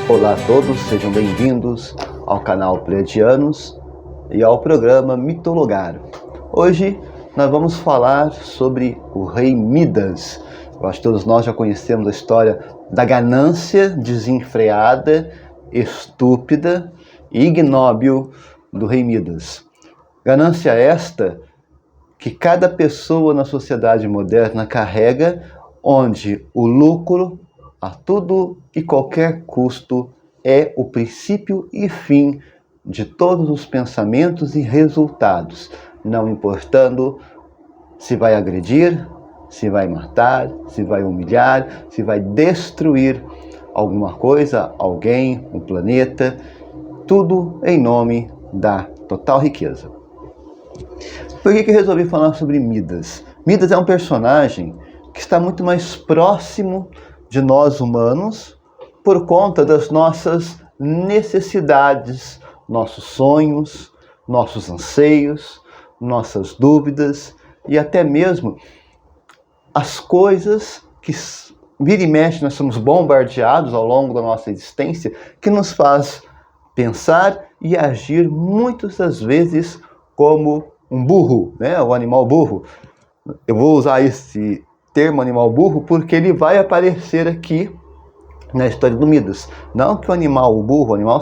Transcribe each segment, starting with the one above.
Olá a todos, sejam bem-vindos ao canal Pleiadianos e ao programa Mitologar. Hoje nós vamos falar sobre o rei Midas. Eu acho que todos nós já conhecemos a história da ganância desenfreada, estúpida e ignóbil do rei Midas. Ganância esta que cada pessoa na sociedade moderna carrega, onde o lucro a todo e qualquer custo é o princípio e fim de todos os pensamentos e resultados, não importando se vai agredir, se vai matar, se vai humilhar, se vai destruir alguma coisa, alguém, um planeta, tudo em nome da total riqueza. Por que eu resolvi falar sobre Midas? Midas é um personagem que está muito mais próximo de nós humanos por conta das nossas necessidades, nossos sonhos, nossos anseios, nossas dúvidas e até mesmo as coisas que vira e mexe nós somos bombardeados ao longo da nossa existência, que nos faz pensar e agir muitas das vezes como um burro, né? O animal burro. Eu vou usar esse termo animal burro porque ele vai aparecer aqui na história do Midas. Não que o animal, o burro, o animal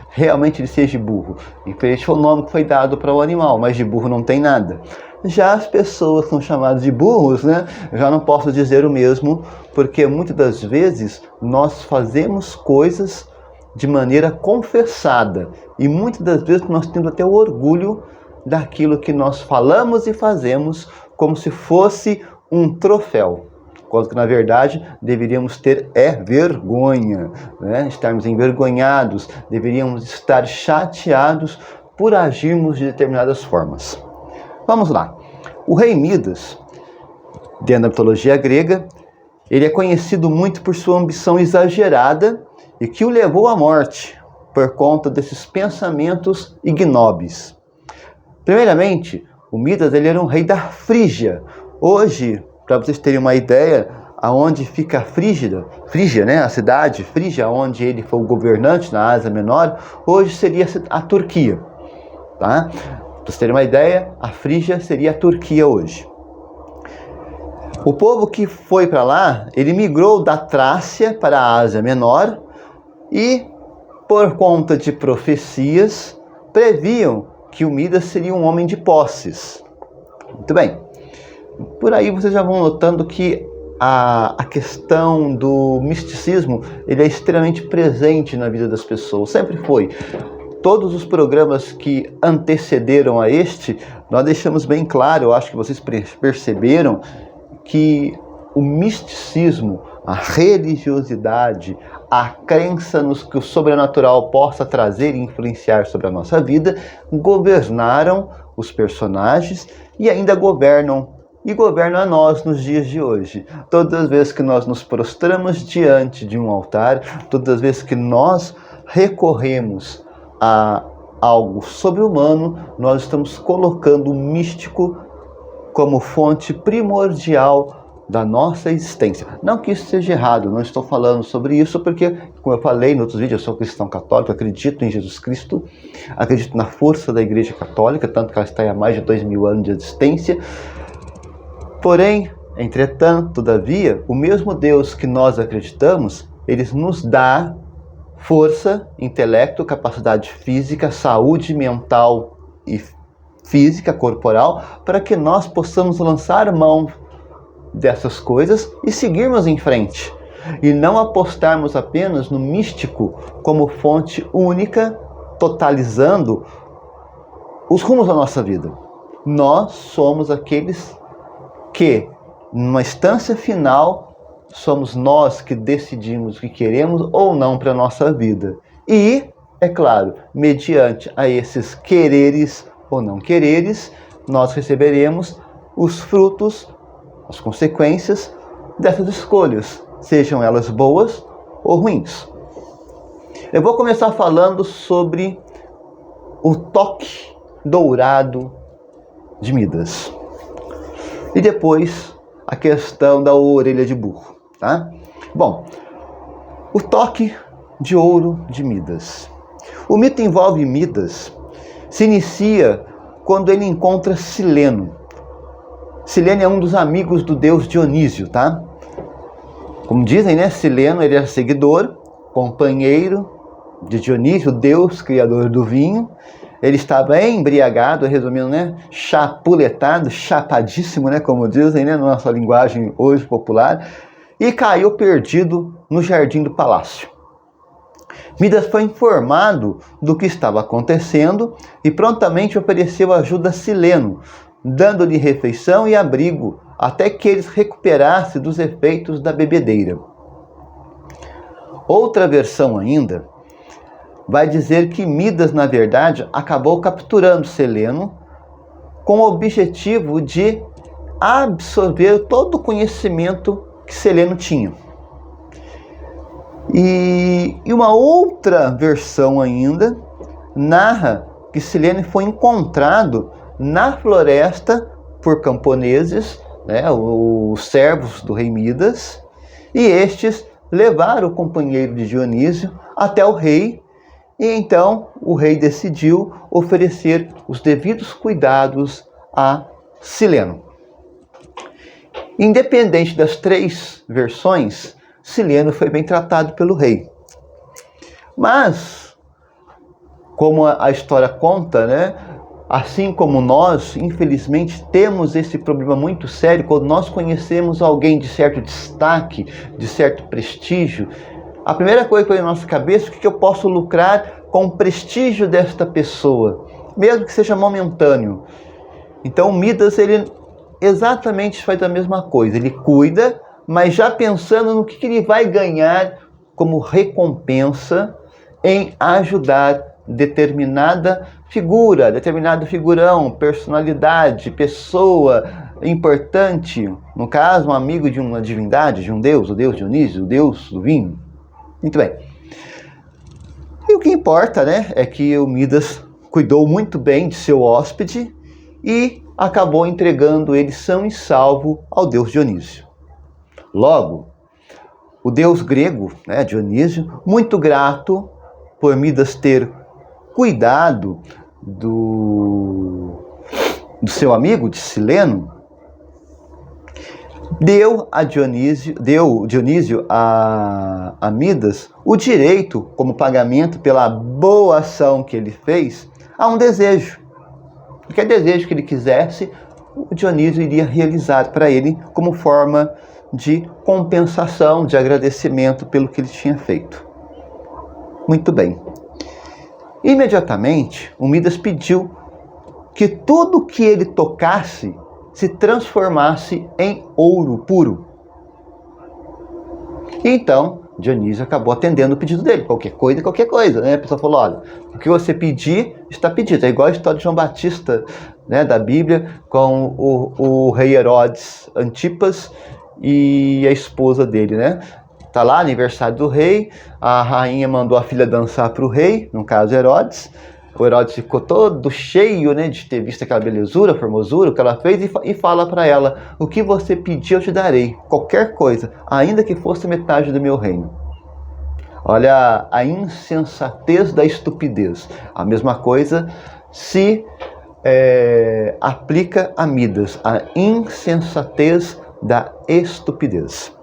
realmente ele seja burro. Infelizmente foi o nome que foi dado para o animal, mas de burro não tem nada. Já as pessoas que são chamadas de burros, né? Eu já não posso dizer o mesmo, porque muitas das vezes nós fazemos coisas de maneira confessada. E muitas das vezes nós temos até o orgulho daquilo que nós falamos e fazemos como se fosse um troféu, quando que na verdade deveríamos ter vergonha, né? Estarmos envergonhados, deveríamos estar chateados por agirmos de determinadas formas. Vamos lá. O rei Midas, dentro da mitologia grega, ele é conhecido muito por sua ambição exagerada e que o levou à morte por conta desses pensamentos ignóbeis. Primeiramente, o Midas ele era um rei da Frígia. Hoje, para vocês terem uma ideia, aonde fica Frígia, né? A cidade Frígia, onde ele foi o governante na Ásia Menor, hoje seria a Turquia. Tá? Para vocês terem uma ideia, a Frígia seria a Turquia hoje. O povo que foi para lá, ele migrou da Trácia para a Ásia Menor e, por conta de profecias, previam que o Midas seria um homem de posses. Muito bem. Por aí vocês já vão notando que a questão do misticismo ele é extremamente presente na vida das pessoas. Sempre foi. Todos os programas que antecederam a este, nós deixamos bem claro, eu acho que vocês perceberam, que o misticismo, a religiosidade, a crença nos que o sobrenatural possa trazer e influenciar sobre a nossa vida, governaram os personagens e ainda governam a nós nos dias de hoje. Todas as vezes que nós nos prostramos diante de um altar, todas as vezes que nós recorremos a algo sobre-humano, nós estamos colocando o místico como fonte primordial da nossa existência. Não que isso seja errado, não estou falando sobre isso porque, como eu falei em outros vídeos, eu sou cristão católico, acredito em Jesus Cristo, acredito na força da Igreja Católica, tanto que ela está há mais de 2000 anos de existência. Porém, entretanto, todavia, o mesmo Deus que nós acreditamos, ele nos dá força, intelecto, capacidade física, saúde mental e física, corporal, para que nós possamos lançar mão dessas coisas e seguirmos em frente. E não apostarmos apenas no místico como fonte única, totalizando os rumos da nossa vida. Nós somos aqueles que, numa instância final, somos nós que decidimos o que queremos ou não para a nossa vida. E, é claro, mediante a esses quereres ou não quereres, nós receberemos os frutos, as consequências dessas escolhas, sejam elas boas ou ruins. Eu vou começar falando sobre o toque dourado de Midas. E depois a questão da orelha de burro, tá? Bom, o toque de ouro de Midas. O mito envolve Midas, se inicia quando ele encontra Sileno. Sileno é um dos amigos do deus Dionísio, tá? Como dizem, né? Sileno, ele era seguidor, companheiro de Dionísio, o deus criador do vinho. Ele estava embriagado, resumindo, né? Chapuletado, chapadíssimo, né? Como dizem, né? Na nossa linguagem hoje popular. E caiu perdido no jardim do palácio. Midas foi informado do que estava acontecendo e prontamente ofereceu ajuda a Sileno, dando-lhe refeição e abrigo até que ele recuperasse dos efeitos da bebedeira. Outra versão ainda vai dizer que Midas, na verdade, acabou capturando Sileno com o objetivo de absorver todo o conhecimento que Sileno tinha. E uma outra versão ainda narra que Sileno foi encontrado na floresta por camponeses, né, os servos do rei Midas, e estes levaram o companheiro de Dionísio até o rei, e então o rei decidiu oferecer os devidos cuidados a Sileno. Independente das três versões, Sileno foi bem tratado pelo rei. Mas, como a história conta, né, assim como nós, infelizmente, temos esse problema muito sério quando nós conhecemos alguém de certo destaque, de certo prestígio. A primeira coisa que vem na nossa cabeça é o que eu posso lucrar com o prestígio desta pessoa, mesmo que seja momentâneo. Então, Midas, ele exatamente faz a mesma coisa. Ele cuida, mas já pensando no que ele vai ganhar como recompensa em ajudar determinada figura, determinado figurão, personalidade, pessoa importante, no caso, um amigo de uma divindade, de um deus, o deus Dionísio, o deus do vinho. Muito bem. E o que importa, né, é que o Midas cuidou muito bem de seu hóspede e acabou entregando ele são e salvo ao deus Dionísio. Logo, o deus grego, né, Dionísio, muito grato por Midas ter cuidado do seu amigo, de Sileno, deu Dionísio a Midas o direito, como pagamento pela boa ação que ele fez, a um desejo. Qualquer desejo que ele quisesse, o Dionísio iria realizar para ele como forma de compensação, de agradecimento pelo que ele tinha feito. Muito bem. Imediatamente, o Midas pediu que tudo que ele tocasse se transformasse em ouro puro. E então, Dionísio acabou atendendo o pedido dele. Qualquer coisa, né? A pessoa falou, olha, o que você pedir, está pedido. É igual a história de João Batista, né, da Bíblia, com o rei Herodes Antipas e a esposa dele, né? Tá lá, aniversário do rei, a rainha mandou a filha dançar para o rei, no caso Herodes. O Herodes ficou todo cheio, né, de ter visto aquela belezura, formosura, o que ela fez, e fala para ela, o que você pedir eu te darei, qualquer coisa, ainda que fosse metade do meu reino. Olha a insensatez da estupidez. A mesma coisa se aplica a Midas, a insensatez da estupidez.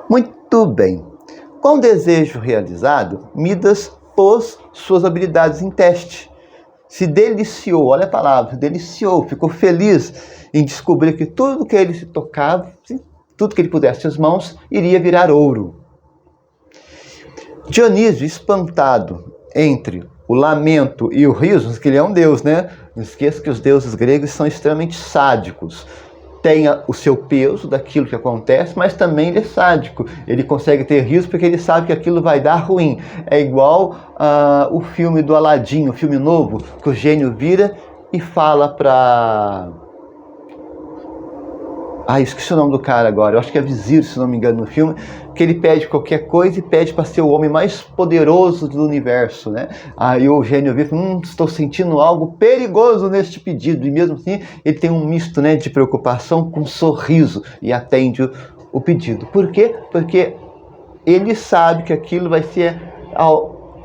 Muito bem. Com o desejo realizado, Midas pôs suas habilidades em teste. Se deliciou, olha a palavra, deliciou, ficou feliz em descobrir que tudo que ele se tocava, tudo que ele pusesse as mãos, iria virar ouro. Dionísio, espantado entre o lamento e o riso, que ele é um deus, né? Não esqueça que os deuses gregos são extremamente sádicos. Tem o seu peso daquilo que acontece, mas também ele é sádico. Ele consegue ter riso porque ele sabe que aquilo vai dar ruim. É igual o filme do Aladim, o filme novo, que o gênio vira e fala para... esqueci o nome do cara agora, eu acho que é Vizir, se não me engano, no filme, que ele pede qualquer coisa e pede para ser o homem mais poderoso do universo, né? Aí o gênio vê e fala, estou sentindo algo perigoso neste pedido, e mesmo assim ele tem um misto, né, de preocupação com sorriso e atende o pedido. Por quê? Porque ele sabe que aquilo vai ser,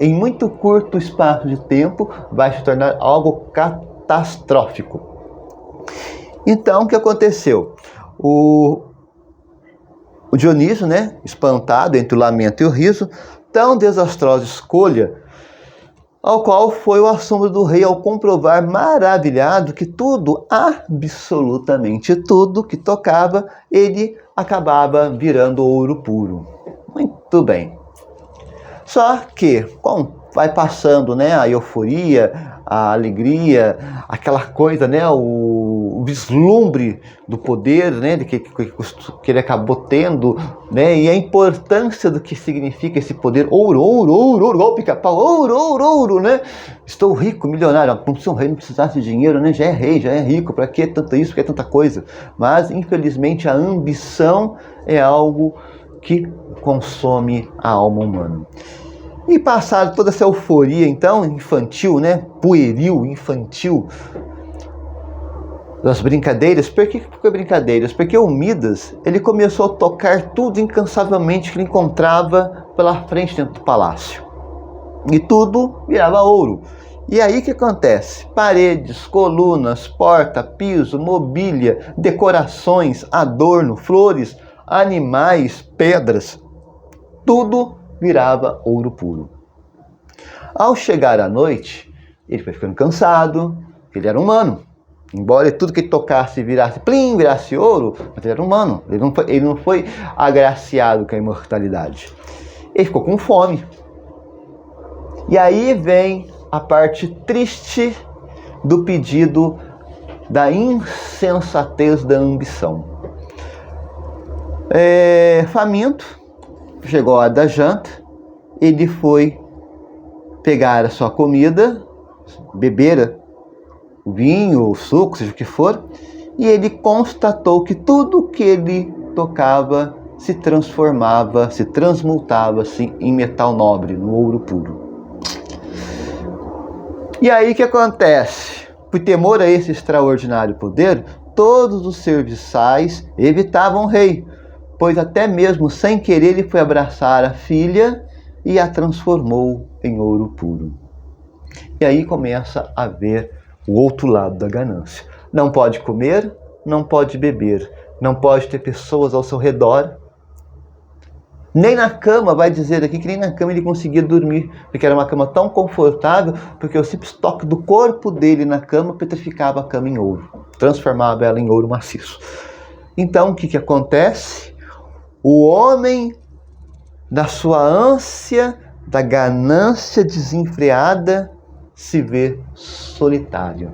em muito curto espaço de tempo, vai se tornar algo catastrófico. Então, o que aconteceu? O Dionísio, né, espantado entre o lamento e o riso, tão desastrosa escolha, ao qual foi o assombro do rei ao comprovar maravilhado que tudo, absolutamente tudo que tocava, ele acabava virando ouro puro. Muito bem. Só que, vai passando, né, a euforia, a alegria, aquela coisa, né, o vislumbre do poder, né, que ele acabou tendo, né, e a importância do que significa esse poder. Ouro, igual pica-pau, ouro, né? Estou rico, milionário. Se um rei não precisasse de dinheiro, né, já é rei, já é rico, para que tanto isso, para que tanta coisa? Mas, infelizmente, a ambição é algo que consome a alma humana. E passado toda essa euforia, então, infantil, né? Pueril, infantil, das brincadeiras. Por que foi brincadeiras? Porque o Midas, ele começou a tocar tudo incansavelmente que ele encontrava pela frente dentro do palácio. E tudo virava ouro. E aí o que acontece? Paredes, colunas, porta, piso, mobília, decorações, adorno, flores, animais, pedras, tudo virava ouro puro. Ao chegar à noite, ele foi ficando cansado, ele era humano. Embora tudo que ele tocasse virasse ouro, mas ele era humano. Ele não foi agraciado com a imortalidade. Ele ficou com fome. E aí vem a parte triste do pedido da insensatez da ambição. Faminto, chegou a hora da janta, ele foi pegar a sua comida, beber o vinho, o suco, seja o que for, e ele constatou que tudo que ele tocava se transformava, se transmutava assim, em metal nobre, no ouro puro. E aí o que acontece? Por temor a esse extraordinário poder, todos os serviçais evitavam o rei, pois até mesmo sem querer ele foi abraçar a filha e a transformou em ouro puro. E aí começa a ver o outro lado da ganância. Não pode comer, não pode beber, não pode ter pessoas ao seu redor. Nem na cama, vai dizer aqui que nem na cama ele conseguia dormir, porque era uma cama tão confortável, porque o simples toque do corpo dele na cama petrificava a cama em ouro, transformava ela em ouro maciço. Então o que acontece? O homem, da sua ânsia, da ganância desenfreada, se vê solitário,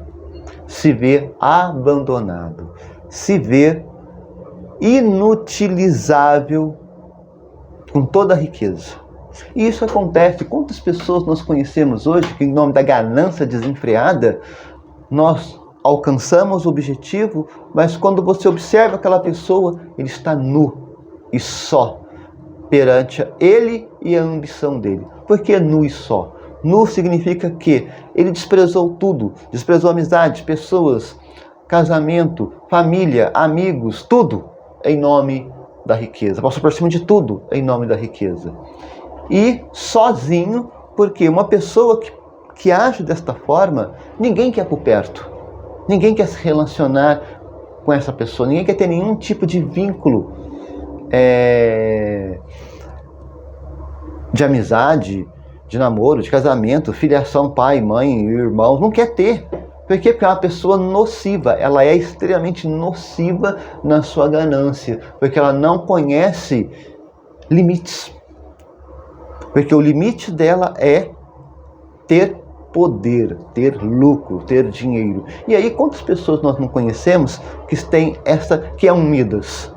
se vê abandonado, se vê inutilizável com toda a riqueza. E isso acontece. Quantas pessoas nós conhecemos hoje que, em nome da ganância desenfreada, nós alcançamos o objetivo, mas quando você observa aquela pessoa, ele está nu e só perante ele e a ambição dele. Por que nu e só? Nu significa que ele desprezou tudo, desprezou amizade, pessoas, casamento, família, amigos, tudo em nome da riqueza. Passou por cima de tudo em nome da riqueza. E sozinho, porque uma pessoa que age desta forma, ninguém quer por perto, ninguém quer se relacionar com essa pessoa, ninguém quer ter nenhum tipo de vínculo de amizade, de namoro, de casamento, filiação, pai, mãe, irmãos, não quer ter. Por quê? Porque é uma pessoa nociva, ela é extremamente nociva na sua ganância, porque ela não conhece limites. Porque o limite dela é ter poder, ter lucro, ter dinheiro. E aí, quantas pessoas nós não conhecemos que têm essa, que é um Midas?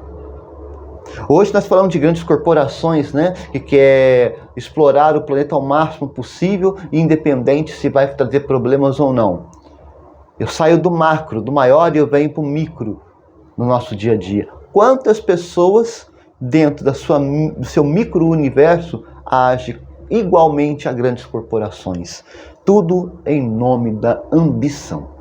Hoje nós falamos de grandes corporações, né, que quer explorar o planeta ao máximo possível, independente se vai trazer problemas ou não. Eu saio do macro, do maior, e eu venho para o micro no nosso dia a dia. Quantas pessoas dentro do seu micro-universo agem igualmente a grandes corporações? Tudo em nome da ambição.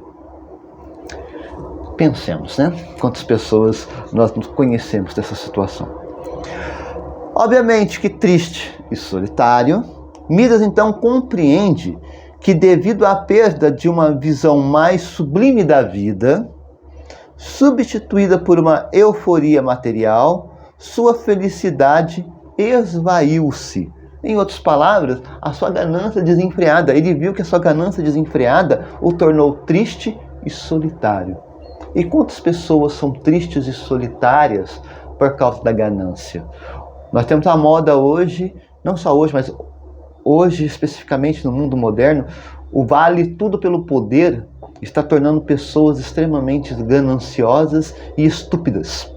Pensemos, né? Quantas pessoas nós conhecemos dessa situação. Obviamente que triste e solitário, Midas então compreende que, devido à perda de uma visão mais sublime da vida, substituída por uma euforia material, sua felicidade esvaiu-se. Em outras palavras, a sua ganância desenfreada. Ele viu que a sua ganância desenfreada o tornou triste e solitário. E quantas pessoas são tristes e solitárias por causa da ganância? Nós temos a moda hoje, não só hoje, mas hoje especificamente no mundo moderno, o vale tudo pelo poder está tornando pessoas extremamente gananciosas e estúpidas.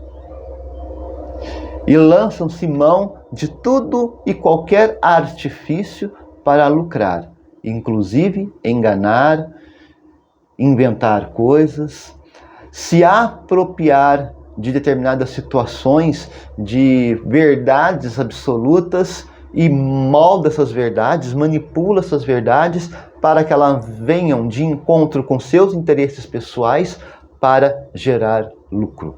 E lançam-se mão de tudo e qualquer artifício para lucrar, inclusive enganar, inventar coisas, se apropriar de determinadas situações, de verdades absolutas, e molda essas verdades, manipula essas verdades para que elas venham de encontro com seus interesses pessoais para gerar lucro.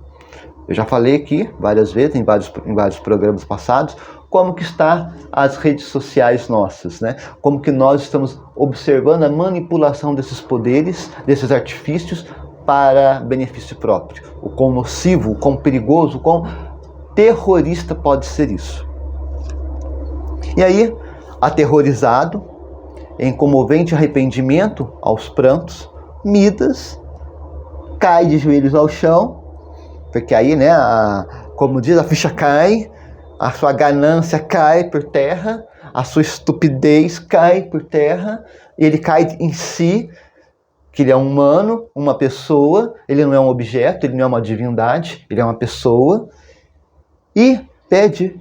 Eu já falei aqui várias vezes, em vários programas passados, como que está as redes sociais nossas, né? Como que nós estamos observando a manipulação desses poderes, desses artifícios para benefício próprio. O quão nocivo, o quão perigoso, o quão terrorista pode ser isso. E aí, aterrorizado, em comovente arrependimento, aos prantos, Midas cai de joelhos ao chão, porque aí, né, como diz, a ficha cai, a sua ganância cai por terra, a sua estupidez cai por terra, ele cai em si, que ele é um humano, uma pessoa, ele não é um objeto, ele não é uma divindade, ele é uma pessoa, e pede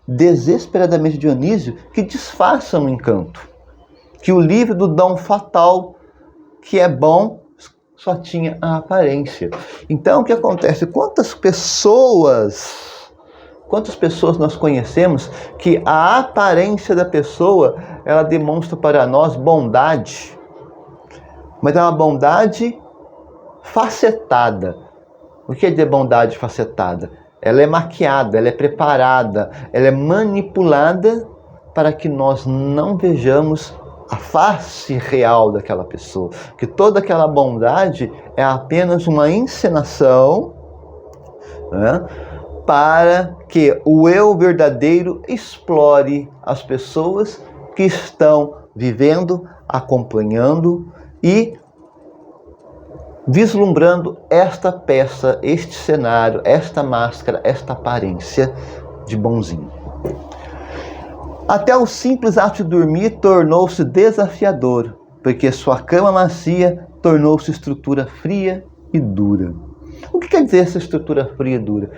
desesperadamente Dionísio que desfaça o encanto, que o livre do dom fatal, que é bom, só tinha a aparência. Então o que acontece? Quantas pessoas nós conhecemos que a aparência da pessoa, ela demonstra para nós bondade, mas é uma bondade facetada. O que é dizer bondade facetada? Ela é maquiada, ela é preparada, ela é manipulada para que nós não vejamos a face real daquela pessoa. Que toda aquela bondade é apenas uma encenação, né, para que o eu verdadeiro explore as pessoas que estão vivendo, acompanhando e vislumbrando esta peça, este cenário, esta máscara, esta aparência de bonzinho. Até o simples ato de dormir tornou-se desafiador, porque sua cama macia tornou-se estrutura fria e dura. O que quer dizer essa estrutura fria e dura?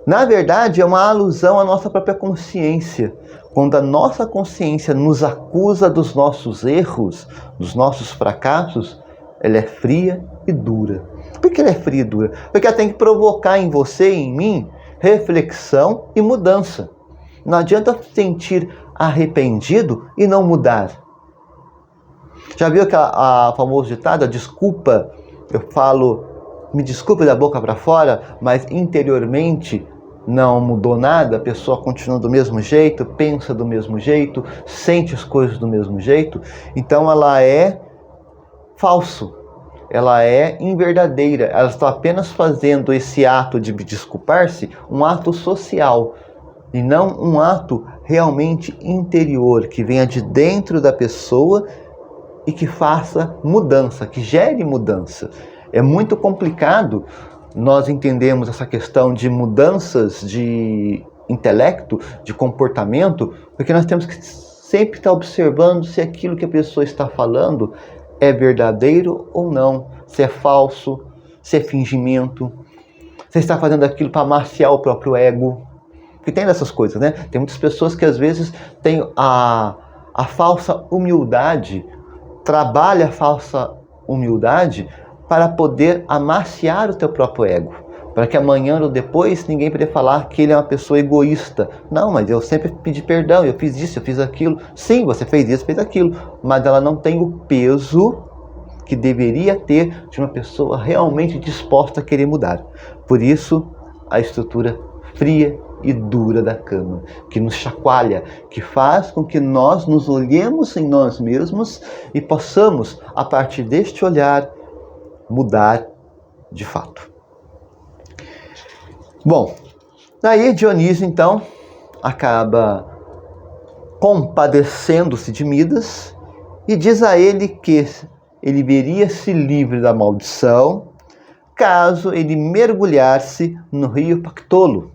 Na verdade, é uma alusão à nossa própria consciência. Quando a nossa consciência nos acusa dos nossos erros, dos nossos fracassos, ela é fria e dura. Por que ela é fria e dura? Porque ela tem que provocar em você e em mim reflexão e mudança. Não adianta sentir arrependido e não mudar. Já viu a famosa ditada, desculpa, eu falo, me desculpe da boca para fora, mas interiormente não mudou nada, a pessoa continua do mesmo jeito, pensa do mesmo jeito, sente as coisas do mesmo jeito, então ela é falso, ela é inverdadeira, ela está apenas fazendo esse ato de desculpar-se, um ato social, e não um ato realmente interior, que venha de dentro da pessoa e que faça mudança, que gere mudança. É muito complicado nós entendemos essa questão de mudanças de intelecto, de comportamento, porque nós temos que sempre estar observando se aquilo que a pessoa está falando é verdadeiro ou não, se é falso, se é fingimento, se está fazendo aquilo para amaciar o próprio ego. Porque tem dessas coisas, né? Tem muitas pessoas que às vezes têm a falsa humildade, trabalha a falsa humildade para poder amaciar o teu próprio ego, para que amanhã ou depois ninguém possa falar que ele é uma pessoa egoísta. Não, mas eu sempre pedi perdão, eu fiz isso, eu fiz aquilo. Sim, você fez isso, fez aquilo, mas ela não tem o peso que deveria ter de uma pessoa realmente disposta a querer mudar. Por isso, a estrutura fria e dura da cama, que nos chacoalha, que faz com que nós nos olhemos em nós mesmos e possamos, a partir deste olhar, mudar de fato. Bom, daí Dionísio então acaba compadecendo-se de Midas e diz a ele que ele veria-se livre da maldição caso ele mergulhasse no rio Pactolo.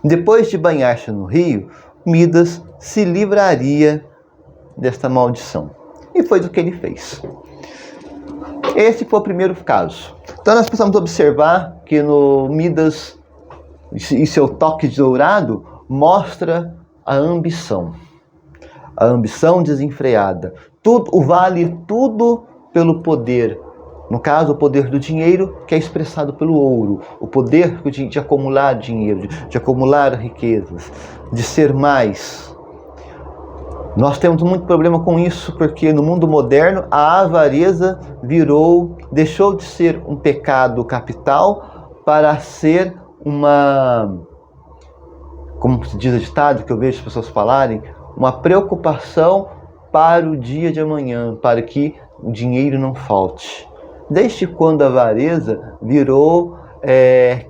Depois de banhar-se no rio, Midas se livraria desta maldição. E foi o que ele fez. Esse foi o primeiro caso. Então nós precisamos observar que no Midas e seu toque de dourado mostra a ambição desenfreada. Vale tudo pelo poder. No caso, o poder do dinheiro, que é expressado pelo ouro. O poder de acumular dinheiro, de acumular riquezas, de ser mais. Nós temos muito problema com isso, porque no mundo moderno a avareza deixou de ser um pecado capital para ser como se diz o ditado, que eu vejo as pessoas falarem, uma preocupação para o dia de amanhã, para que o dinheiro não falte. Desde quando a avareza virou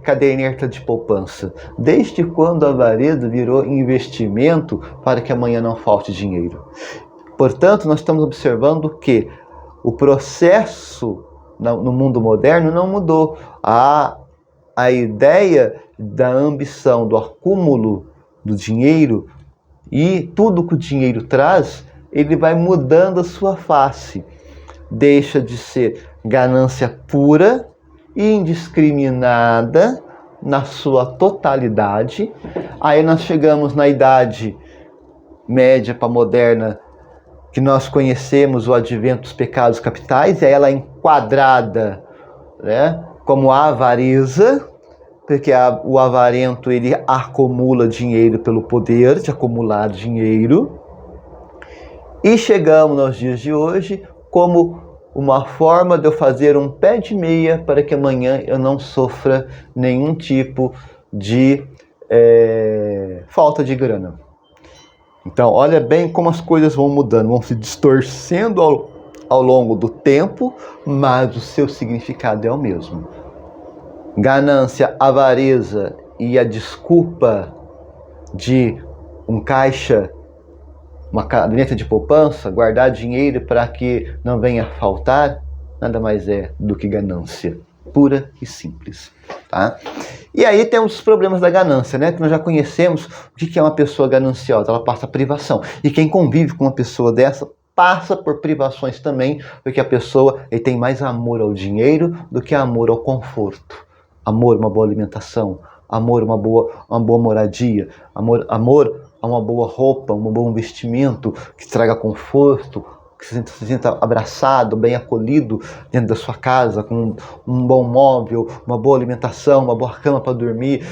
caderneta de poupança? Desde quando a avareza virou investimento para que amanhã não falte dinheiro? Portanto, nós estamos observando que o processo no mundo moderno não mudou. A ideia da ambição, do acúmulo do dinheiro e tudo que o dinheiro traz, ele vai mudando a sua face. Deixa de ser ganância pura e indiscriminada na sua totalidade. Aí nós chegamos na Idade Média para moderna, que nós conhecemos o advento dos pecados capitais, e ela é enquadrada, né, como a avareza, porque o avarento ele acumula dinheiro pelo poder de acumular dinheiro. E chegamos nos dias de hoje como uma forma de eu fazer um pé de meia para que amanhã eu não sofra nenhum tipo de falta de grana. Então, olha bem como as coisas vão mudando, vão se distorcendo ao longo do tempo, mas o seu significado é o mesmo. Ganância, avareza e a desculpa de um caixa, uma caderneta de poupança, guardar dinheiro para que não venha faltar, nada mais é do que ganância, pura e simples. Tá? E aí temos os problemas da ganância, né? Que nós já conhecemos o que é uma pessoa gananciosa. Ela passa privação. E quem convive com uma pessoa dessa passa por privações também, porque a pessoa tem mais amor ao dinheiro do que amor ao conforto. Amor a uma boa alimentação, amor a uma boa moradia, amor a uma boa roupa, um bom vestimento que traga conforto, que se sinta abraçado, bem acolhido dentro da sua casa, com um bom móvel, uma boa alimentação, uma boa cama para dormir,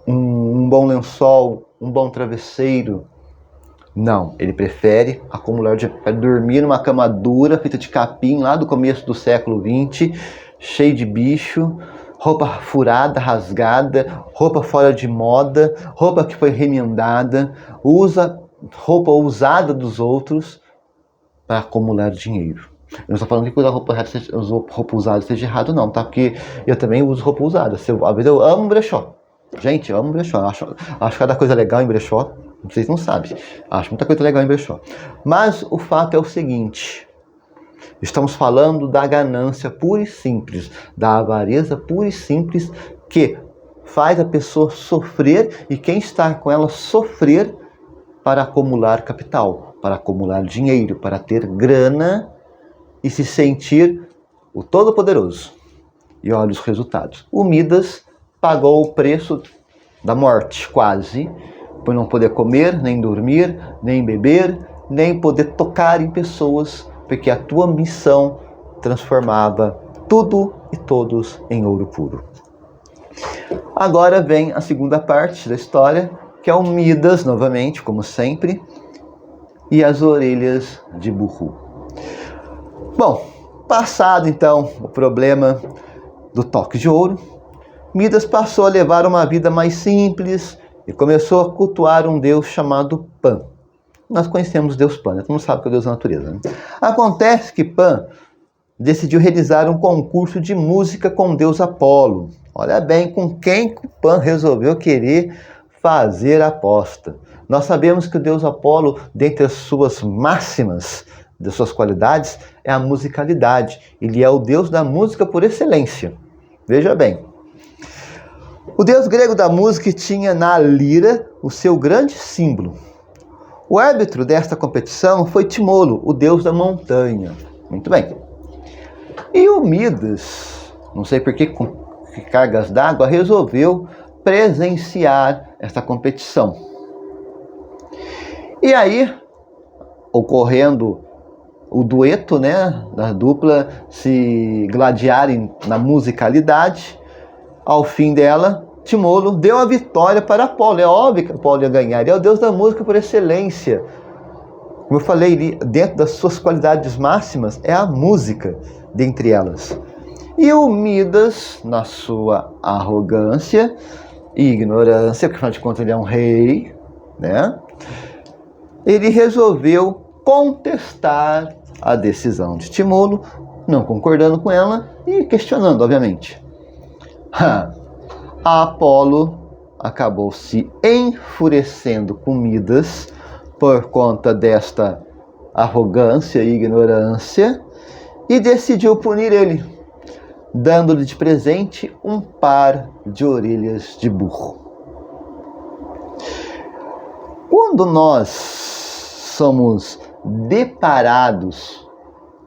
um bom lençol, um bom travesseiro. Não, ele prefere acumular para dormir numa cama dura, feita de capim, lá do começo do século XX, cheio de bicho, roupa furada, rasgada, roupa fora de moda, roupa que foi remendada, usa roupa usada dos outros para acumular dinheiro. Eu não estou falando que usar roupa usada seja errado não, tá? Porque eu também uso roupa usada. Às vezes eu amo brechó. Gente, eu amo brechó. Acho cada coisa legal em brechó. Vocês não sabem. Acho muita coisa legal em brechó. Mas o fato é o seguinte. Estamos falando da ganância pura e simples, da avareza pura e simples, que faz a pessoa sofrer e quem está com ela sofrer para acumular capital, para acumular dinheiro, para ter grana e se sentir o Todo-Poderoso. E olha os resultados. O Midas pagou o preço da morte, quase, por não poder comer, nem dormir, nem beber, nem poder tocar em pessoas, porque a tua missão transformava tudo e todos em ouro puro. Agora vem a segunda parte da história, que é o Midas, novamente, como sempre, e as orelhas de burro. Bom, passado então o problema do toque de ouro, Midas passou a levar uma vida mais simples e começou a cultuar um deus chamado Pan. Nós conhecemos o deus Pan, né? Todo mundo sabe que é o deus da natureza, né? Acontece que Pan decidiu realizar um concurso de música com o deus Apolo. Olha bem com quem o Pan resolveu querer fazer a aposta. Nós sabemos que o deus Apolo, dentre as suas máximas, das suas qualidades, é a musicalidade. Ele é o deus da música por excelência. Veja bem. O deus grego da música tinha na lira o seu grande símbolo. O árbitro desta competição foi Timolo, o deus da montanha. Muito bem. E o Midas, não sei por que cargas d'água, resolveu presenciar esta competição. E aí, ocorrendo o dueto, né, da dupla se gladiarem na musicalidade, ao fim dela, Timolo deu a vitória para Apolo. É óbvio que Apolo ia ganhar, ele é o deus da música por excelência. Como eu falei, dentro das suas qualidades máximas, é a música dentre elas. E o Midas, na sua arrogância e ignorância, porque afinal de contas ele é um rei, né? Ele resolveu contestar a decisão de Timolo, não concordando com ela e questionando, obviamente. Apolo acabou se enfurecendo com Midas por conta desta arrogância e ignorância e decidiu punir ele, dando-lhe de presente um par de orelhas de burro. Quando nós somos deparados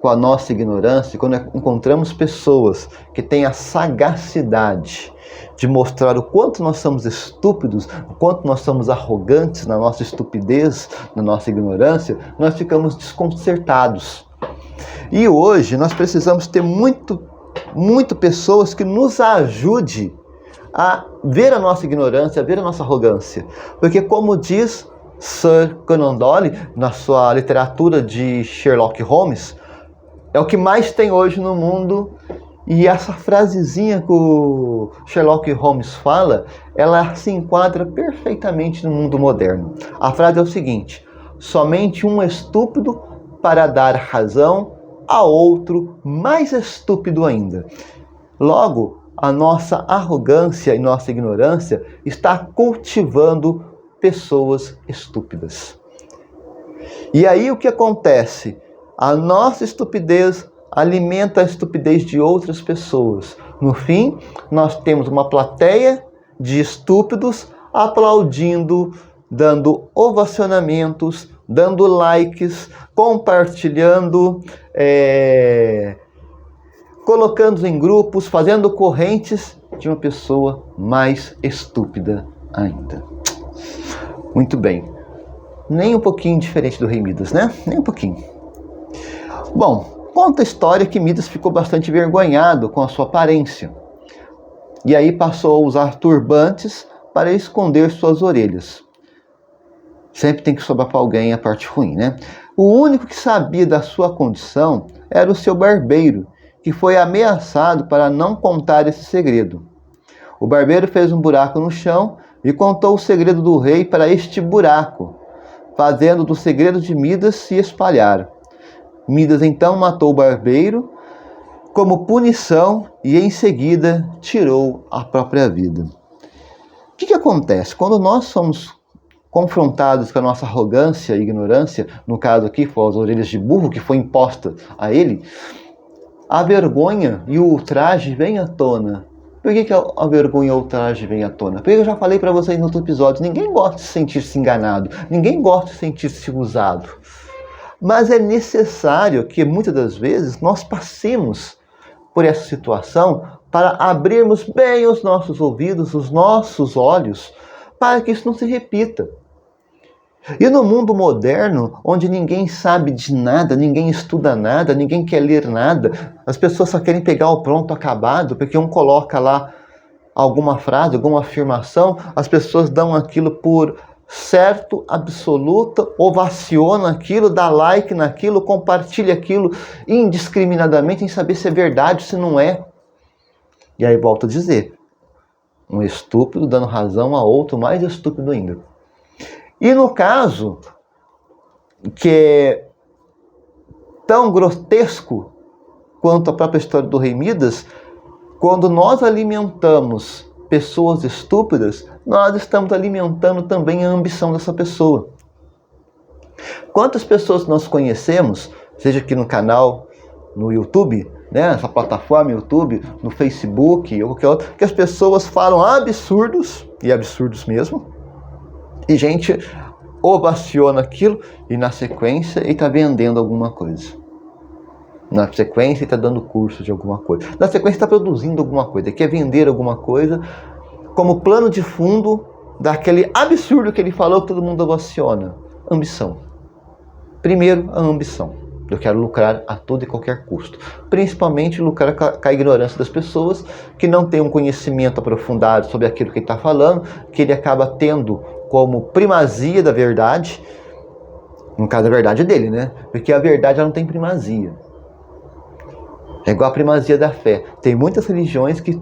com a nossa ignorância, quando encontramos pessoas que têm a sagacidade de mostrar o quanto nós somos estúpidos, o quanto nós somos arrogantes na nossa estupidez, na nossa ignorância, nós ficamos desconcertados. E hoje nós precisamos ter muito pessoas que nos ajude a ver a nossa ignorância, a ver a nossa arrogância. Porque como diz Sir Conan Doyle, na sua literatura de Sherlock Holmes, é o que mais tem hoje no mundo. E essa frasezinha que o Sherlock Holmes fala, ela se enquadra perfeitamente no mundo moderno. A frase é o seguinte: somente um estúpido para dar razão a outro mais estúpido ainda. Logo, a nossa arrogância e nossa ignorância está cultivando pessoas estúpidas. E aí o que acontece? A nossa estupidez alimenta a estupidez de outras pessoas. No fim, nós temos uma plateia de estúpidos aplaudindo, dando ovacionamentos, dando likes, compartilhando, colocando em grupos, fazendo correntes de uma pessoa mais estúpida ainda. Muito bem. Nem um pouquinho diferente do rei Midas, né? Nem um pouquinho. Bom, conta a história que Midas ficou bastante envergonhado com a sua aparência. E aí passou a usar turbantes para esconder suas orelhas. Sempre tem que sobrar para alguém a parte ruim, né? O único que sabia da sua condição era o seu barbeiro, que foi ameaçado para não contar esse segredo. O barbeiro fez um buraco no chão e contou o segredo do rei para este buraco, fazendo do segredo de Midas se espalhar. Midas então matou o barbeiro como punição e em seguida tirou a própria vida. O que acontece? Quando nós somos confrontados com a nossa arrogância e ignorância, no caso aqui foi as orelhas de burro que foi imposta a ele, a vergonha e o ultraje vêm à tona. Por que a vergonha e o ultraje vêm à tona? Porque eu já falei para vocês no outro episódio, ninguém gosta de sentir-se enganado, ninguém gosta de sentir-se usado. Mas é necessário que muitas das vezes nós passemos por essa situação para abrirmos bem os nossos ouvidos, os nossos olhos, para que isso não se repita. E no mundo moderno, onde ninguém sabe de nada, ninguém estuda nada, ninguém quer ler nada, as pessoas só querem pegar o pronto acabado, porque um coloca lá alguma frase, alguma afirmação, as pessoas dão aquilo por certo, absoluta, ovaciona aquilo, dá like naquilo, compartilha aquilo indiscriminadamente, sem saber se é verdade ou se não é. E aí volto a dizer, Um estúpido dando razão a outro mais estúpido ainda. E no caso, que é tão grotesco quanto a própria história do rei Midas, quando nós alimentamos pessoas estúpidas, nós estamos alimentando também a ambição dessa pessoa. Quantas pessoas nós conhecemos, seja aqui no canal, no YouTube, né, essa plataforma YouTube, no Facebook ou qualquer outra, que as pessoas falam absurdos, e absurdos mesmo, e gente ovaciona aquilo e na sequência ele está vendendo alguma coisa. Na sequência ele está dando curso de alguma coisa. Na sequência está produzindo alguma coisa, quer vender alguma coisa como plano de fundo daquele absurdo que ele falou que todo mundo ovaciona. Ambição. Primeiro, a ambição. Eu quero lucrar a todo e qualquer custo. Principalmente lucrar com a ignorância das pessoas que não têm um conhecimento aprofundado sobre aquilo que ele está falando, que ele acaba tendo como primazia da verdade. No caso, a verdade é dele, né? Porque a verdade ela não tem primazia. É igual a primazia da fé. Tem muitas religiões que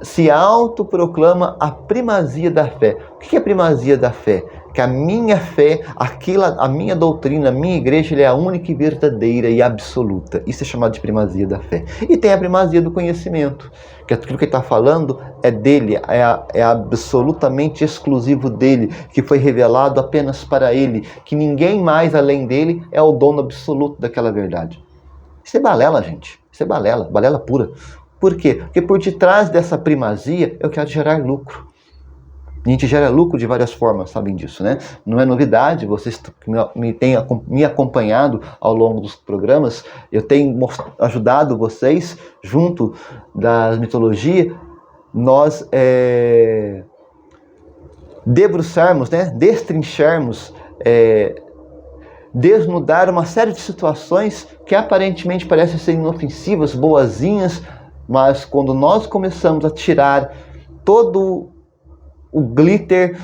se autoproclama a primazia da fé. O que é a primazia da fé? Que a minha fé, a minha doutrina, a minha igreja, é a única e verdadeira e absoluta. Isso é chamado de primazia da fé. E tem a primazia do conhecimento, que aquilo que ele está falando é dele, é absolutamente exclusivo dele, que foi revelado apenas para ele, que ninguém mais além dele é o dono absoluto daquela verdade. Isso é balela, gente. Isso é balela pura. Por quê? Porque por detrás dessa primazia eu quero gerar lucro. A gente gera lucro de várias formas, sabem disso, né? Não é novidade, vocês me têm me acompanhado ao longo dos programas, eu tenho ajudado vocês, junto da mitologia, nós debruçarmos, né? Destrincharmos, desnudar uma série de situações que aparentemente parecem ser inofensivas, boazinhas, mas quando nós começamos a tirar todo o glitter,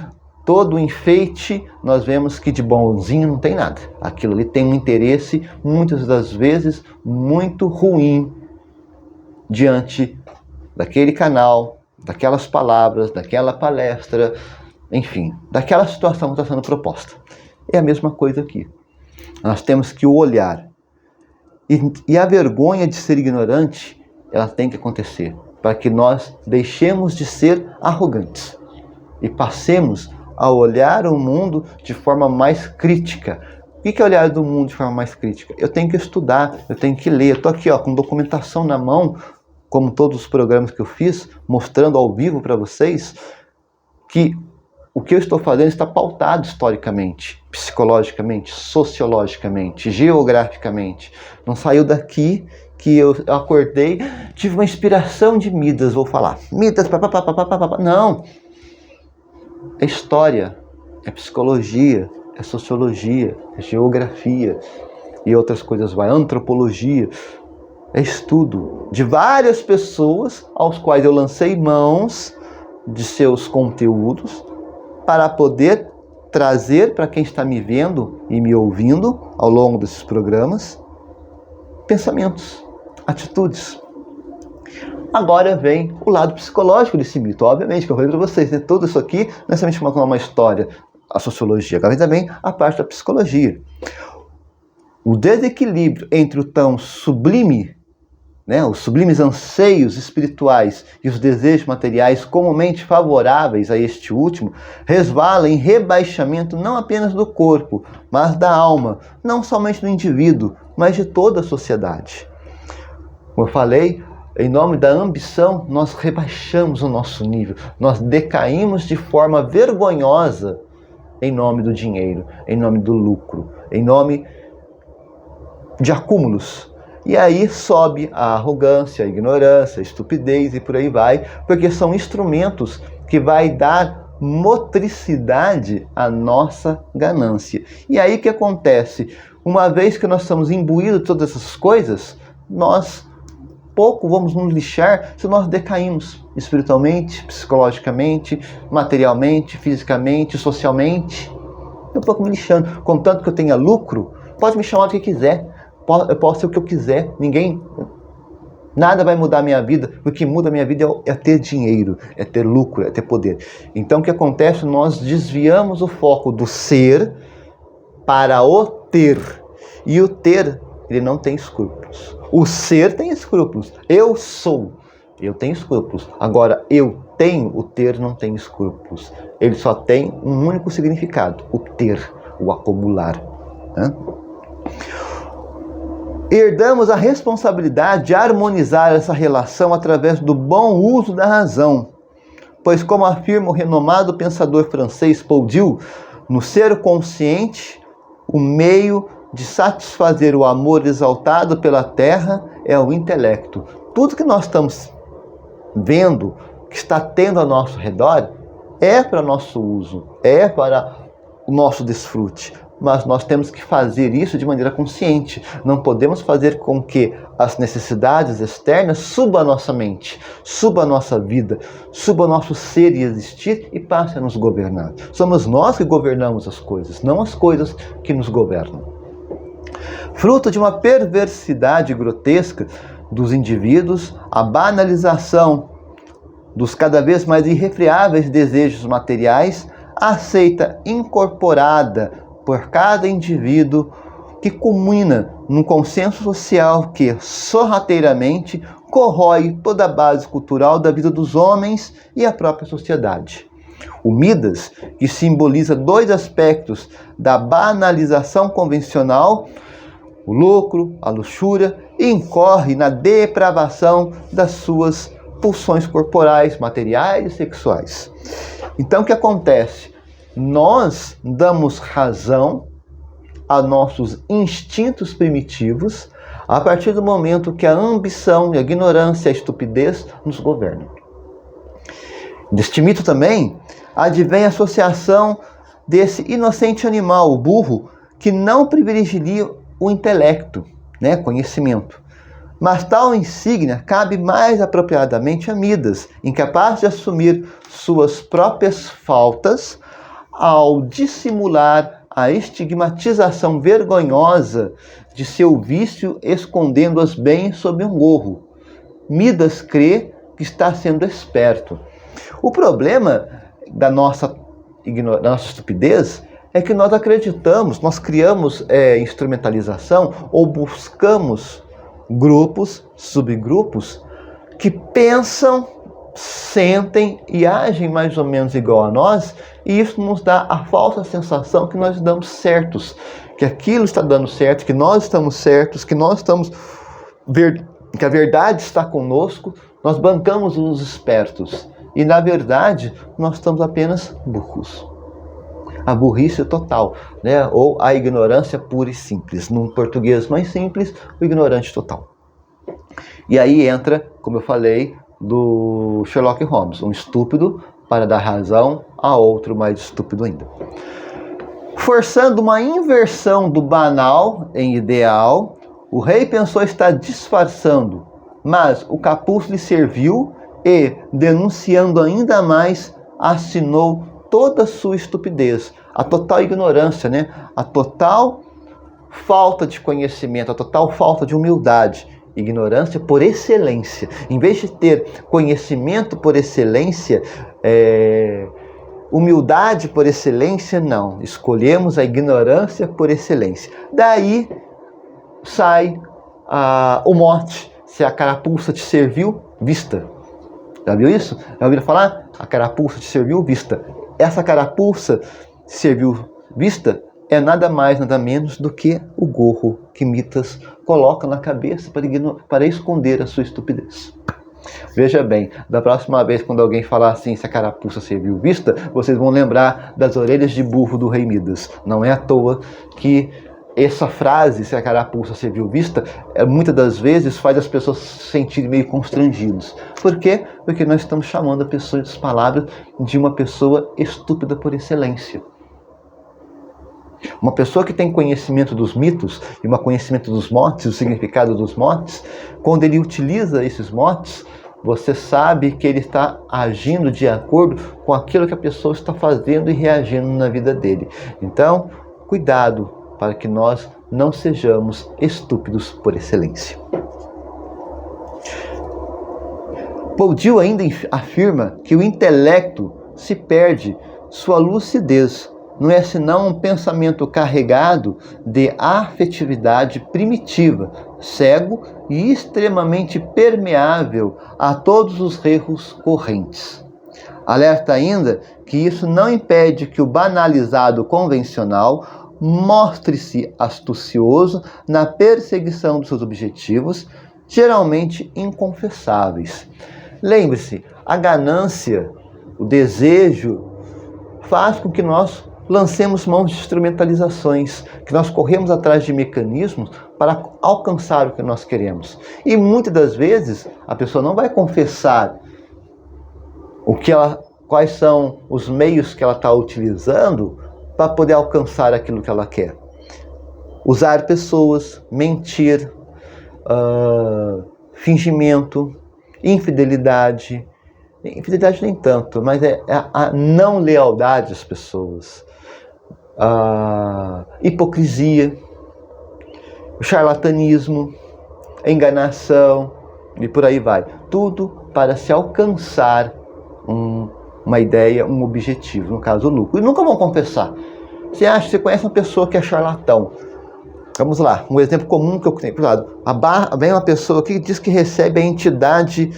todo o enfeite, nós vemos que de bonzinho não tem nada. Aquilo ali tem um interesse, muitas das vezes, muito ruim diante daquele canal, daquelas palavras, daquela palestra, enfim, daquela situação que está sendo proposta. É a mesma coisa aqui. Nós temos que olhar. E a vergonha de ser ignorante, ela tem que acontecer, para que nós deixemos de ser arrogantes e passemos a olhar o mundo de forma mais crítica. O que é olhar do mundo de forma mais crítica? Eu tenho que estudar, eu tenho que ler. Eu estou aqui com documentação na mão, como todos os programas que eu fiz, mostrando ao vivo para vocês que o que eu estou fazendo está pautado historicamente, psicologicamente, sociologicamente, geograficamente. Não saiu daqui que eu acordei, tive uma inspiração de Midas, vou falar. Midas, papapá. Não. É história, é psicologia, é sociologia, é geografia e outras coisas vai. Antropologia. É estudo de várias pessoas aos quais eu lancei mãos de seus conteúdos para poder trazer para quem está me vendo e me ouvindo ao longo desses programas pensamentos, atitudes. Agora vem o lado psicológico desse mito. Obviamente, que eu falei para vocês, né? Tudo isso aqui não é somente uma história, a sociologia, agora vem também a parte da psicologia. O desequilíbrio entre o tão sublime, né, os sublimes anseios espirituais e os desejos materiais comumente favoráveis a este último, resvala em rebaixamento não apenas do corpo, mas da alma, não somente do indivíduo, mas de toda a sociedade. Como eu falei, em nome da ambição, nós rebaixamos o nosso nível, nós decaímos de forma vergonhosa em nome do dinheiro, em nome do lucro, em nome de acúmulos. E aí sobe a arrogância, a ignorância, a estupidez e por aí vai, porque são instrumentos que vai dar motricidade à nossa ganância. E aí o que acontece? Uma vez que nós estamos imbuídos de todas essas coisas, nós pouco vamos nos lixar se nós decaímos espiritualmente, psicologicamente, materialmente, fisicamente, socialmente. Eu pouco me lixando, contanto que eu tenha lucro, pode me chamar do que quiser. Eu posso ser o que eu quiser, ninguém Nada vai mudar a minha vida. O que muda a minha vida é ter dinheiro, é ter lucro, é ter poder. Então o que acontece? Nós desviamos o foco do ser para o ter. E o ter, ele não tem escrúpulos. O ser tem escrúpulos. Eu sou. Eu tenho escrúpulos. Agora, eu tenho, o ter não tem escrúpulos. Ele só tem um único significado: o ter, o acumular. Herdamos a responsabilidade de harmonizar essa relação através do bom uso da razão. Pois, como afirma o renomado pensador francês Paul Dieu, no ser consciente, o meio de satisfazer o amor exaltado pela terra é o intelecto. Tudo que nós estamos vendo, que está tendo ao nosso redor, é para nosso uso, é para o nosso desfrute. Mas nós temos que fazer isso de maneira consciente. Não podemos fazer com que as necessidades externas subam a nossa mente, subam a nossa vida, subam o nosso ser e existir e passem a nos governar. Somos nós que governamos as coisas, não as coisas que nos governam. Fruto de uma perversidade grotesca dos indivíduos, a banalização dos cada vez mais irrefreáveis desejos materiais, aceita incorporada por cada indivíduo, que culmina num consenso social que sorrateiramente corrói toda a base cultural da vida dos homens e a própria sociedade. O Midas, que simboliza dois aspectos da banalização convencional, o lucro, a luxúria, incorre na depravação das suas pulsões corporais, materiais e sexuais. Então o que acontece? Nós damos razão a nossos instintos primitivos a partir do momento que a ambição, a ignorância, a estupidez nos governam. Deste mito também advém a associação desse inocente animal, o burro, que não privilegia o intelecto, conhecimento. Mas tal insígnia cabe mais apropriadamente a Midas, incapaz de assumir suas próprias faltas ao dissimular a estigmatização vergonhosa de seu vício, escondendo-as bem sob um gorro. Midas crê que está sendo esperto. O problema da nossa estupidez é que nós acreditamos, nós criamos instrumentalização ou buscamos grupos, subgrupos que pensam, sentem e agem mais ou menos igual a nós, e isso nos dá a falsa sensação que nós damos certos, que aquilo está dando certo, que nós estamos certos, que nós estamos que a verdade está conosco. Nós bancamos os espertos e na verdade nós estamos apenas burros. A burrice total, ou a ignorância pura e simples. Num português mais simples, o ignorante total. E aí entra, como eu falei, do Sherlock Holmes, um estúpido para dar razão a outro mais estúpido ainda. Forçando uma inversão do banal em ideal, o rei pensou estar disfarçando, mas o capuz lhe serviu e, denunciando ainda mais, assinou toda a sua estupidez, a total ignorância, a total falta de conhecimento, a total falta de humildade. Ignorância por excelência. Em vez de ter conhecimento por excelência, humildade por excelência, não. Escolhemos a ignorância por excelência. Daí sai o mote: se a carapuça te serviu, vista. Já viu isso? Já ouviram falar? A carapuça te serviu, vista. Essa carapuça te serviu, vista, é nada mais, nada menos do que o gorro que Midas coloca na cabeça para esconder a sua estupidez. Veja bem, da próxima vez quando alguém falar assim, se a carapuça serviu vista, vocês vão lembrar das orelhas de burro do rei Midas. Não é à toa que essa frase, se a carapuça serviu vista, muitas das vezes faz as pessoas se sentirem meio constrangidas. Por quê? Porque nós estamos chamando a pessoa, as palavras, de uma pessoa estúpida por excelência. Uma pessoa que tem conhecimento dos mitos e um conhecimento dos motes, o significado dos motes, quando ele utiliza esses motes, você sabe que ele está agindo de acordo com aquilo que a pessoa está fazendo e reagindo na vida dele. Então, cuidado para que nós não sejamos estúpidos por excelência. Bourdieu ainda afirma que o intelecto se perde sua lucidez, não é senão um pensamento carregado de afetividade primitiva, cego e extremamente permeável a todos os erros correntes. Alerta ainda que isso não impede que o banalizado convencional mostre-se astucioso na perseguição dos seus objetivos, geralmente inconfessáveis. Lembre-se, a ganância, o desejo, faz com que nós lancemos mão de instrumentalizações, que nós corremos atrás de mecanismos para alcançar o que nós queremos. E muitas das vezes a pessoa não vai confessar quais são os meios que ela está utilizando para poder alcançar aquilo que ela quer. Usar pessoas, mentir, fingimento, infidelidade. Infidelidade nem tanto, mas é a não lealdade às pessoas. Hipocrisia, charlatanismo, enganação e por aí vai. Tudo para se alcançar uma ideia, um objetivo, no caso o lucro. E nunca vão confessar. Você conhece uma pessoa que é charlatão. Vamos lá, um exemplo comum que eu tenho. Vem uma pessoa que diz que recebe a entidade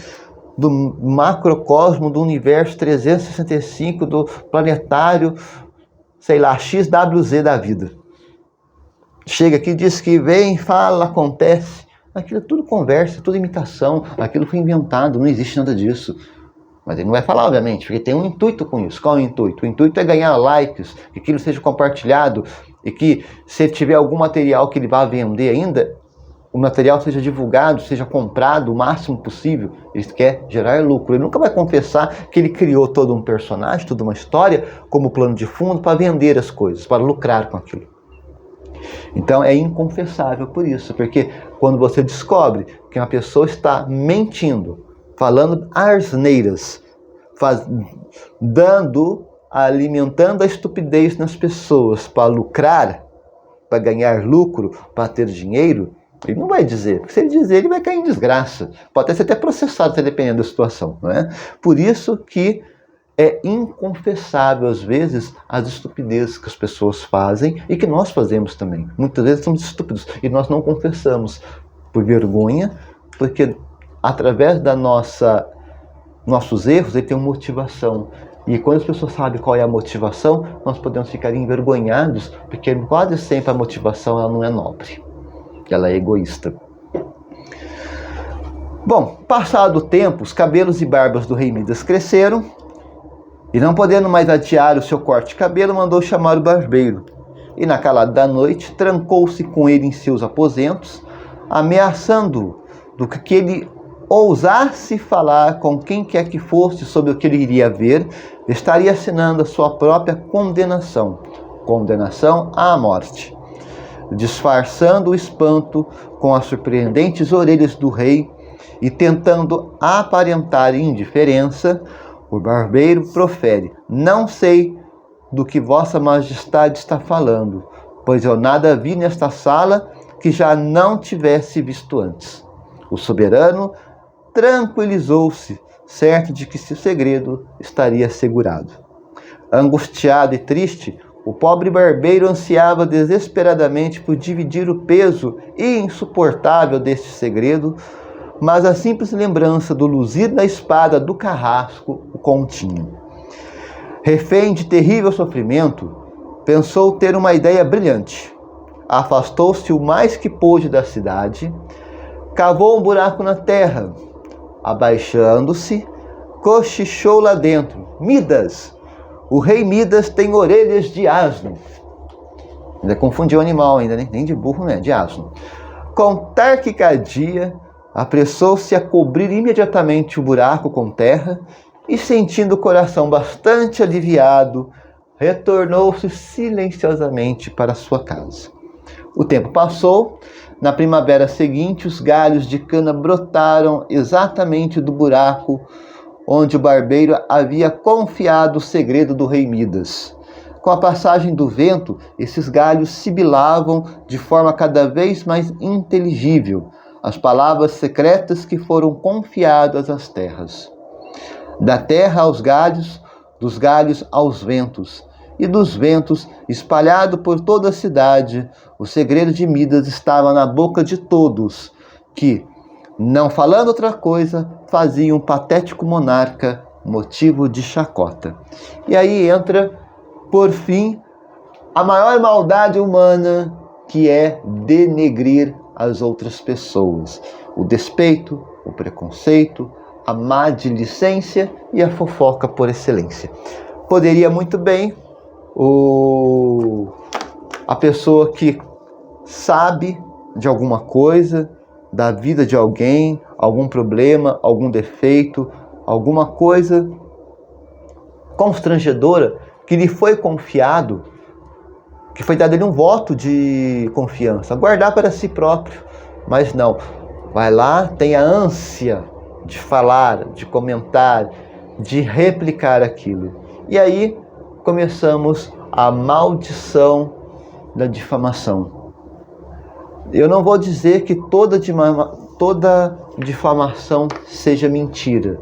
do macrocosmo, do universo 365, do planetário, sei lá, XWZ da vida. Chega aqui, diz que vem, fala, acontece. Aquilo é tudo conversa, tudo imitação. Aquilo foi inventado, não existe nada disso. Mas ele não vai falar, obviamente, porque tem um intuito com isso. Qual é o intuito? O intuito é ganhar likes, que aquilo seja compartilhado e que, se ele tiver algum material que ele vá vender ainda, o material seja divulgado, seja comprado o máximo possível. Ele quer gerar lucro. Ele nunca vai confessar que ele criou todo um personagem, toda uma história, como plano de fundo, para vender as coisas, para lucrar com aquilo. Então é inconfessável por isso, porque quando você descobre que uma pessoa está mentindo, falando asneiras, alimentando a estupidez nas pessoas para lucrar, para ganhar lucro, para ter dinheiro, ele não vai dizer, porque se ele dizer, ele vai cair em desgraça. Pode ser até processado, dependendo da situação, não é? Por isso que é inconfessável, às vezes, as estupidezes que as pessoas fazem e que nós fazemos também. Muitas vezes somos estúpidos e nós não confessamos por vergonha, porque através da nossos erros, ele tem uma motivação. E quando as pessoas sabem qual é a motivação, nós podemos ficar envergonhados, porque quase sempre a motivação ela não é nobre, ela é egoísta. Bom, passado o tempo, os cabelos e barbas do rei Midas cresceram, e não podendo mais adiar o seu corte de cabelo, mandou chamar o barbeiro. E na calada da noite, trancou-se com ele em seus aposentos, ameaçando-o do que ele ousasse falar com quem quer que fosse sobre o que ele iria ver, estaria assinando a sua própria condenação à morte. Disfarçando o espanto com as surpreendentes orelhas do rei e tentando aparentar indiferença, o barbeiro profere: não sei do que Vossa Majestade está falando, pois eu nada vi nesta sala que já não tivesse visto antes. O soberano tranquilizou-se, certo de que seu segredo estaria assegurado. Angustiado e triste, o pobre barbeiro ansiava desesperadamente por dividir o peso insuportável deste segredo, mas a simples lembrança do luzir da espada do carrasco o continha. Refém de terrível sofrimento, pensou ter uma ideia brilhante. Afastou-se o mais que pôde da cidade, cavou um buraco na terra, abaixando-se, cochichou lá dentro: Midas! O rei Midas tem orelhas de asno. Ainda confundiu o animal, ainda, né? Nem de burro, né? De asno. Com taquicardia, apressou-se a cobrir imediatamente o buraco com terra e, sentindo o coração bastante aliviado, retornou-se silenciosamente para sua casa. O tempo passou. Na primavera seguinte, os galhos de cana brotaram exatamente do buraco onde o barbeiro havia confiado o segredo do rei Midas. Com a passagem do vento, esses galhos sibilavam de forma cada vez mais inteligível as palavras secretas que foram confiadas às terras. Da terra aos galhos, dos galhos aos ventos, e dos ventos, espalhado por toda a cidade, o segredo de Midas estava na boca de todos, que, não falando outra coisa, faziam um patético monarca motivo de chacota. E aí entra, por fim, a maior maldade humana, que é denegrir as outras pessoas. O despeito, o preconceito, a maledicência e a fofoca por excelência. Poderia muito bem a pessoa que sabe de alguma coisa, da vida de alguém, algum problema, algum defeito, alguma coisa constrangedora que lhe foi confiado, que foi dado a ele um voto de confiança, guardar para si próprio. Mas não, vai lá, tem a ânsia de falar, de comentar, de replicar aquilo. E aí começamos a maldição da difamação. Eu não vou dizer que toda difamação seja mentira.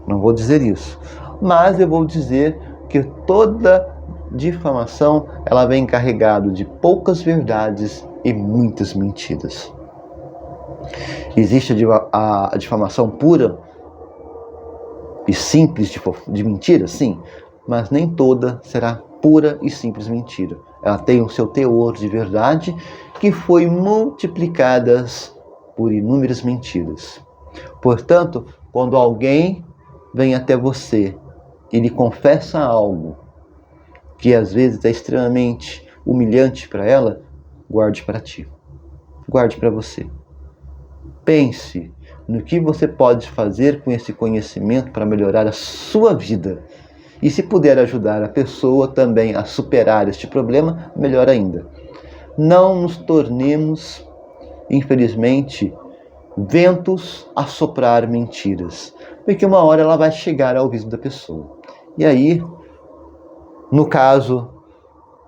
Não vou dizer isso. Mas eu vou dizer que toda difamação ela vem carregada de poucas verdades e muitas mentiras. Existe a difamação pura e simples de mentira, sim, mas nem toda será pura e simples mentira. Ela tem o seu teor de verdade que foi multiplicadas por inúmeras mentiras. Portanto, quando alguém vem até você e lhe confessa algo que às vezes é extremamente humilhante para ela, guarde para ti, guarde para você. Pense no que você pode fazer com esse conhecimento para melhorar a sua vida. E se puder ajudar a pessoa também a superar este problema, melhor ainda. Não nos tornemos, infelizmente, ventos a soprar mentiras, porque uma hora ela vai chegar ao ouvido da pessoa. E aí, no caso,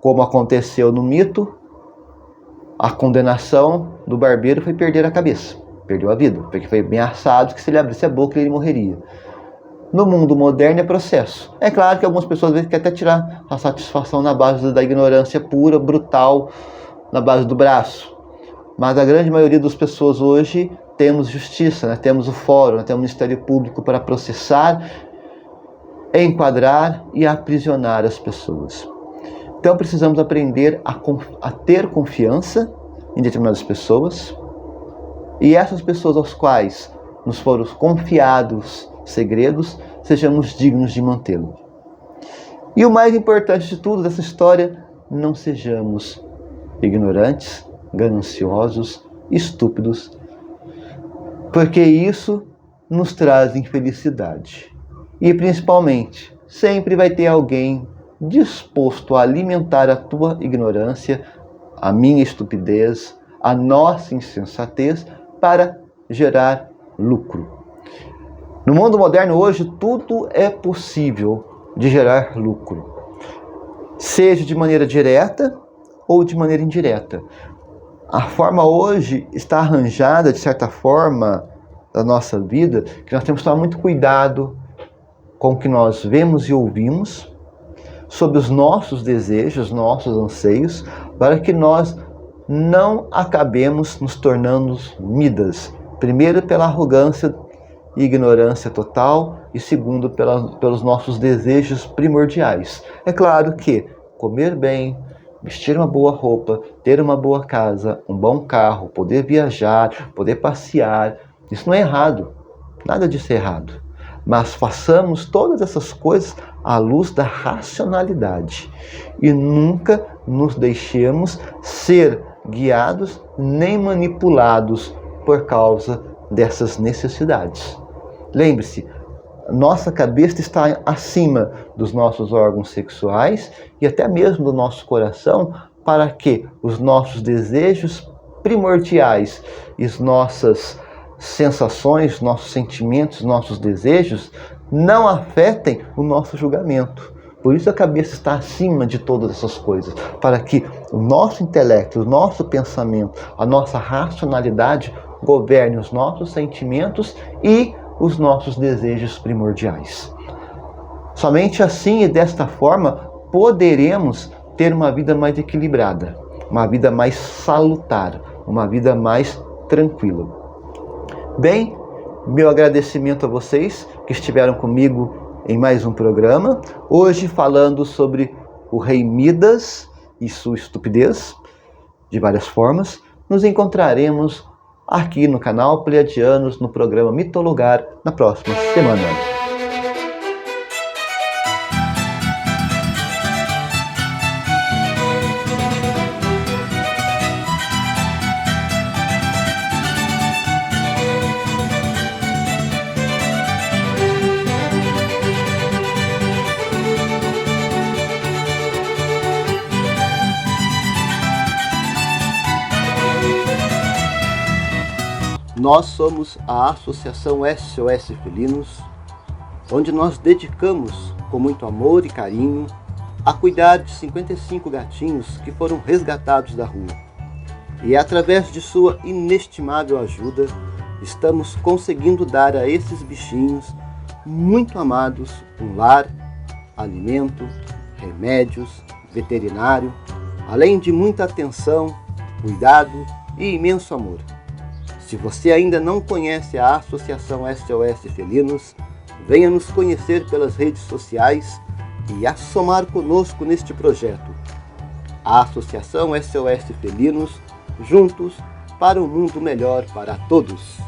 como aconteceu no mito, a condenação do barbeiro foi perder a cabeça, perdeu a vida, porque foi ameaçado que se ele abrisse a boca ele morreria. No mundo moderno é processo. É claro que algumas pessoas às vezes querem até tirar a satisfação na base da ignorância pura, brutal, na base do braço. Mas a grande maioria das pessoas hoje temos justiça, né? Temos o fórum, né? Temos o Ministério Público para processar, enquadrar e aprisionar as pessoas. Então precisamos aprender a ter confiança em determinadas pessoas, e essas pessoas aos quais nos foram confiados segredos, sejamos dignos de mantê-lo. E o mais importante de tudo dessa história, não sejamos ignorantes, gananciosos, estúpidos, porque isso nos traz infelicidade. E principalmente, sempre vai ter alguém disposto a alimentar a tua ignorância, a minha estupidez, a nossa insensatez, para gerar lucro. No mundo moderno hoje, tudo é possível de gerar lucro, seja de maneira direta ou de maneira indireta. A forma hoje está arranjada, de certa forma, da nossa vida, que nós temos que tomar muito cuidado com o que nós vemos e ouvimos, sobre os nossos desejos, nossos anseios, para que nós não acabemos nos tornando Midas. Primeiro, pela arrogância e ignorância total, e segundo, pelos nossos desejos primordiais. É claro que comer bem, vestir uma boa roupa, ter uma boa casa, um bom carro, poder viajar, poder passear, isso não é errado, nada disso é errado. Mas façamos todas essas coisas à luz da racionalidade e nunca nos deixemos ser guiados nem manipulados por causa dessas necessidades. Lembre-se, nossa cabeça está acima dos nossos órgãos sexuais e até mesmo do nosso coração, para que os nossos desejos primordiais e as nossas sensações, nossos sentimentos, nossos desejos não afetem o nosso julgamento. Por isso a cabeça está acima de todas essas coisas, para que o nosso intelecto, o nosso pensamento, a nossa racionalidade governe os nossos sentimentos e os nossos desejos primordiais. Somente assim e desta forma poderemos ter uma vida mais equilibrada, uma vida mais salutar, uma vida mais tranquila. Bem, meu agradecimento a vocês que estiveram comigo em mais um programa, hoje falando sobre o rei Midas e sua estupidez, de várias formas. Nos encontraremos aqui no canal Pleiadianos, no programa Mitologar, na próxima semana. Nós somos a Associação SOS Felinos, onde nós dedicamos com muito amor e carinho a cuidar de 55 gatinhos que foram resgatados da rua. E através de sua inestimável ajuda, estamos conseguindo dar a esses bichinhos muito amados um lar, alimento, remédios, veterinário, além de muita atenção, cuidado e imenso amor. Se você ainda não conhece a Associação SOS Felinos, venha nos conhecer pelas redes sociais e assomar conosco neste projeto. A Associação SOS Felinos, juntos para um mundo melhor para todos.